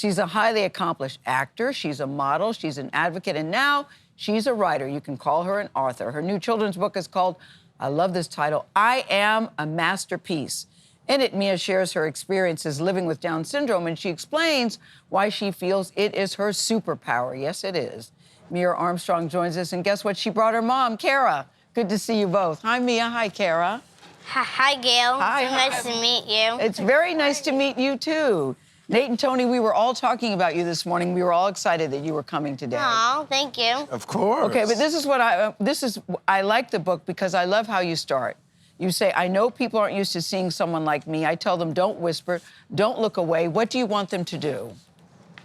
She's a highly accomplished actor. She's a model. She's an advocate. And now she's a writer. You can call her an author. Her new children's book is called, I love this title, I Am a Masterpiece. In it, Mia shares her experiences living with Down syndrome, and she explains why she feels it is her superpower. Yes, it is. Mia Armstrong joins us, and guess what? She brought her mom, Kara. Good to see you both. Hi, Mia. Hi, Kara. Hi, Gayle. Hi. Nice to meet you. It's very nice to meet you, too. Nate and Tony, we were all talking about you this morning. We were all excited that you were coming today. Oh, thank you. Of course. Okay, but this is what I like the book because I love how you start. You say, I know people aren't used to seeing someone like me. I tell them, don't whisper, don't look away. What do you want them to do?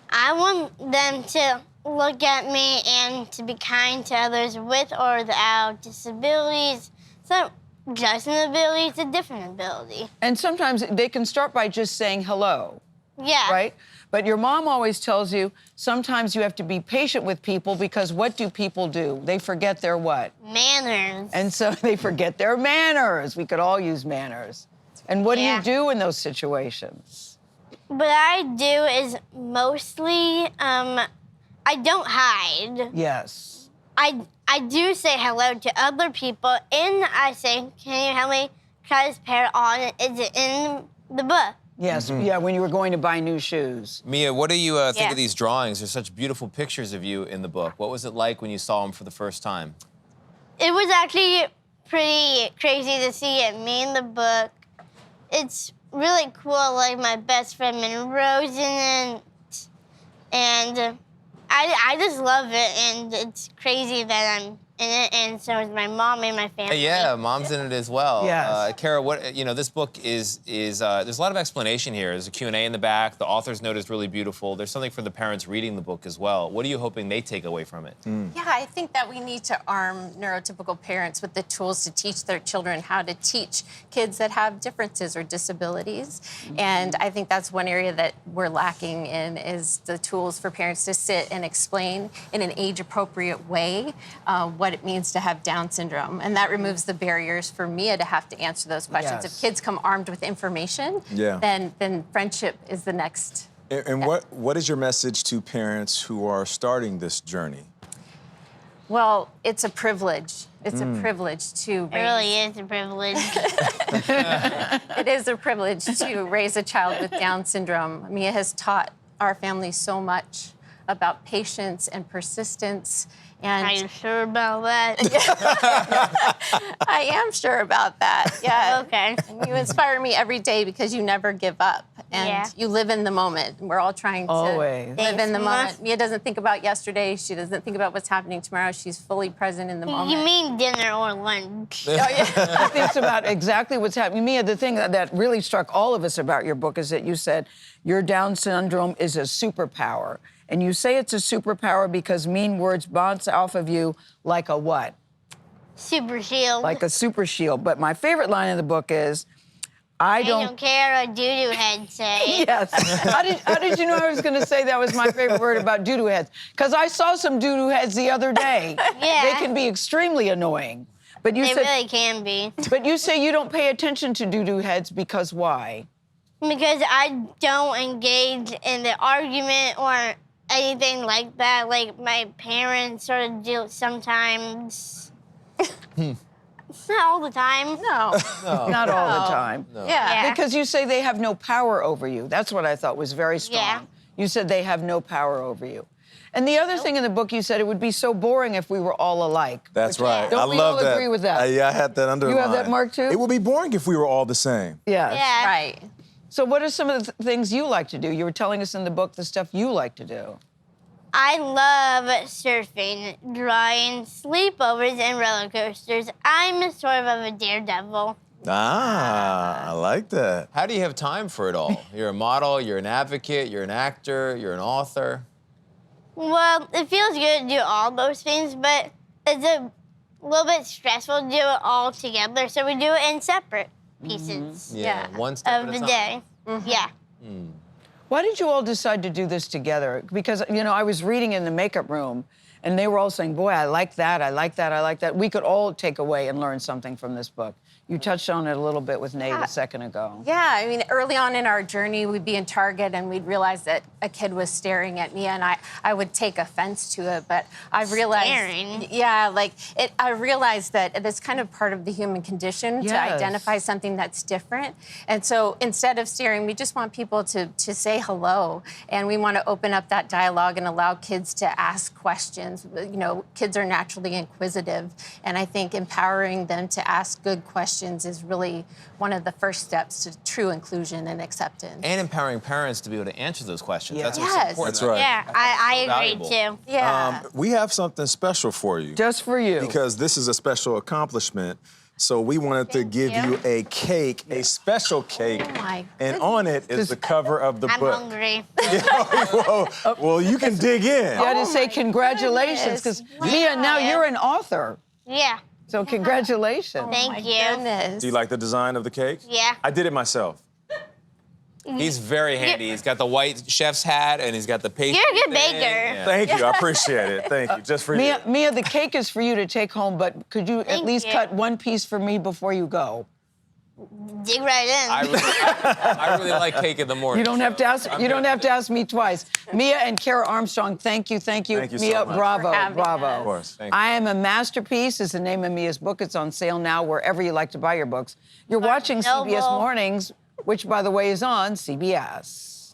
I want them to look at me and to be kind to others with or without disabilities. It's not just an ability, it's a different ability. And sometimes they can start by just saying hello. Yeah. Right? But your mom always tells you sometimes you have to be patient with people because what do people do? They forget their what? Manners. And so they forget their manners. We could all use manners. And what do you do in those situations? What I do is mostly, I don't hide. Yes. I do say hello to other people, and I say, can you help me try this pair on? Is it in the book? Yes, yeah, when you were going to buy new shoes. Mia, what do you think of these drawings? There's such beautiful pictures of you in the book. What was it like when you saw them for the first time? It was actually pretty crazy to see it, me in the book. It's really cool, like my best friend Rose in it. And I just love it, and it's crazy that I'm in it, and so is my mom and my family. Yeah, mom's in it as well. Yes. Kara, this book is there's a lot of explanation here. There's a Q&A in the back. The author's note is really beautiful. There's something for the parents reading the book as well. What are you hoping they take away from it? Yeah, I think that we need to arm neurotypical parents with the tools to teach their children how to teach kids that have differences or disabilities. And I think that's one area that we're lacking in is the tools for parents to sit and explain in an age-appropriate way what it means to have Down syndrome. And that removes the barriers for Mia to have to answer those questions. Yes. If kids come armed with information, then friendship is the next. And what is your message to parents who are starting this journey? Well, it's a privilege. It's a privilege to raise... It really is a privilege. It is a privilege to raise a child with Down syndrome. Mia has taught our family so much about patience and persistence. And Are you sure about that? I am sure about that, yeah. Okay. And you inspire me every day because you never give up. And you live in the moment. We're all trying to Always. live in the Thanks, moment. Mia doesn't think about yesterday. She doesn't think about what's happening tomorrow. She's fully present in the moment. You mean dinner or lunch? She thinks about exactly what's happening. Mia, the thing that really struck all of us about your book is that you said your Down syndrome is a superpower. And you say it's a superpower because mean words bounce off of you like a what? Super shield. Like a super shield. But my favorite line in the book is, I don't care what doo-doo head say. Yes. How did you know I was going to say that was my favorite word about doo-doo heads? Because I saw some doo-doo heads the other day. Yeah. They can be extremely annoying. But you They said, really can be. But you say you don't pay attention to doo-doo heads because why? Because I don't engage in the argument or anything like that, like my parents sort of do sometimes. Not all the time. No. Not all the time. No. Yeah. Because you say they have no power over you. That's what I thought was very strong. Yeah. You said they have no power over you. And the other thing in the book, you said it would be so boring if we were all alike. That's right. Don't I we love all that. agree with that? Yeah, I had that underlined. You have that, Mark, too? It would be boring if we were all the same. Yes. Yeah. Right. So what are some of the things you like to do? You were telling us in the book the stuff you like to do. I love surfing, drawing, sleepovers, and roller coasters. I'm sort of a daredevil. Ah, I like that. How do you have time for it all? You're a model, you're an advocate, you're an actor, you're an author. Well, it feels good to do all those things, but it's a little bit stressful to do it all together, so we do it in separate pieces Yeah, one step of at a the time. day. Yeah. Why did you all decide to do this together? Because, you know, I was reading in the makeup room, and they were all saying, boy, I like that, I like that, I like that. We could all take away and learn something from this book. You touched on it a little bit with Nate a second ago. Yeah, I mean, early on in our journey, we'd be in Target and we'd realize that a kid was staring at me, and I would take offense to it. But I realized, Staring? yeah, I realized that it's kind of part of the human condition to Yes. identify something that's different. And so instead of staring, we just want people to say hello, and we want to open up that dialogue and allow kids to ask questions. You know, kids are naturally inquisitive, and I think empowering them to ask good questions is really one of the first steps to true inclusion and acceptance. And empowering parents to be able to answer those questions. Yeah. That's what's Yes. important. That's right. Yeah, I agree valuable. too. Yeah. We have something special for you. Just for you. Because this is a special accomplishment. So we wanted to give you a cake, a special cake. Oh my and on it is the cover of the I'm book. hungry. Well, you can dig in. You had to say congratulations, because goodness. Mia, now Wow. you're an author. Yeah. So congratulations. Thank my you. goodness. Do you like the design of the cake? Yeah. I did it myself. He's very handy. He's got the white chef's hat and he's got the pastry. You're a good thing. baker. Yeah. Thank you. I appreciate it. Thank you. Just for you. Mia, the cake is for you to take home, but could you at Thank least you. cut one piece for me before you go? Dig right in. I really like cake in the morning. You don't have to ask. You don't have to ask me twice. Mia and Kara Armstrong, thank you. Thank you so Mia, much. bravo, For having bravo. us. Of course. Thank you. I Am a Masterpiece is the name of Mia's book. It's on sale now wherever you like to buy your books. You're watching CBS Noble. Mornings, which, by the way, is on CBS.